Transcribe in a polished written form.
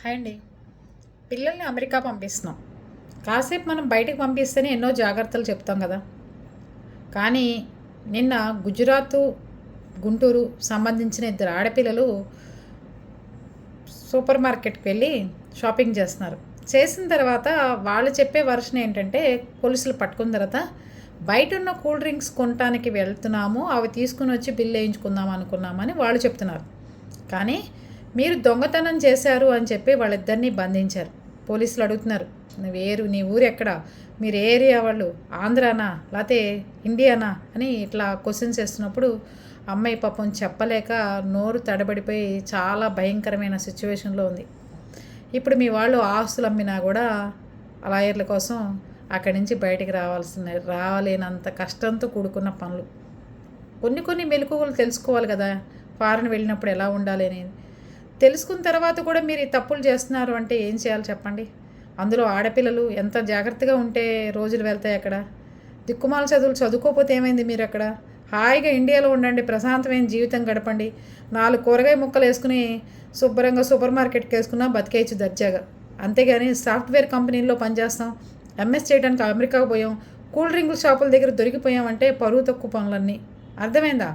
Hi అండి. పిల్లల్ని America పంపిస్తున్నాం. కాసేపు మనం బయటకు పంపిస్తేనే ఎన్నో జాగ్రత్తలు చెప్తాం కదా! కానీ నిన్న గుజరాతు, గుంటూరు సంబంధించిన ఇద్దరు ఆడపిల్లలు సూపర్ మార్కెట్‌కి వెళ్ళి షాపింగ్ చేస్తున్నారు. చేసిన తర్వాత వాళ్ళు చెప్పే వెర్షన్ ఏంటంటే, పోలీసులు పట్టుకున్న తర్వాత బయటున్న కూల్ డ్రింక్స్ కొనటానికి వెళ్తున్నాము. అవి తీసుకొనొచ్చి బిల్ ఏయించుకుందాం అనుకున్నామని వాళ్ళు చెప్తున్నారు. కానీ మీరు దొంగతనం చేశారు అని చెప్పి వాళ్ళిద్దరిని బంధించారు. పోలీసులు అడుగుతున్నారు, నీ ఊరు ఎక్కడ, మీరు ఏ ఏరియా వాళ్ళు, ఆంధ్రానా లేకపోతే ఇండియానా అని ఇట్లా క్వశ్చన్స్ వేస్తున్నప్పుడు అమ్మాయి పాపం చెప్పలేక నోరు తడబడిపోయి చాలా భయంకరమైన సిచ్యువేషన్లో ఉంది. ఇప్పుడు మీ వాళ్ళు ఆస్తులు అమ్మినా కూడా లాయర్ల కోసం అక్కడి నుంచి బయటికి రాలేనంత కష్టంతో కూడుకున్న పనులు. కొన్ని మెలకువలు తెలుసుకోవాలి కదా, ఫారెన్ వెళ్ళినప్పుడు ఎలా ఉండాలి అనేది. తెలుసుకున్న తర్వాత కూడా మీరు ఈ తప్పులు చేస్తున్నారు అంటే ఏం చేయాలి చెప్పండి. అందులో ఆడపిల్లలు ఎంత జాగ్రత్తగా ఉంటే రోజులు వెళ్తాయి అక్కడ. దిక్కుమాల చదువులు చదువుకోకపోతే ఏమైంది, మీరు అక్కడ హాయిగా ఇండియాలో ఉండండి, ప్రశాంతమైన జీవితం గడపండి. 4 కూరగాయ ముక్కలు వేసుకుని శుభ్రంగా సూపర్ మార్కెట్కి వేసుకున్నా బతికేయచ్చు దర్జాగా. అంతేగాని సాఫ్ట్వేర్ కంపెనీల్లో పనిచేస్తాం, ఎంఎస్ చేయడానికి అమెరికాకు పోయాం, కూల్ డ్రింకుల షాపుల దగ్గర దొరికిపోయామంటే పరువు తక్కువ పనులన్నీ. అర్థమైందా?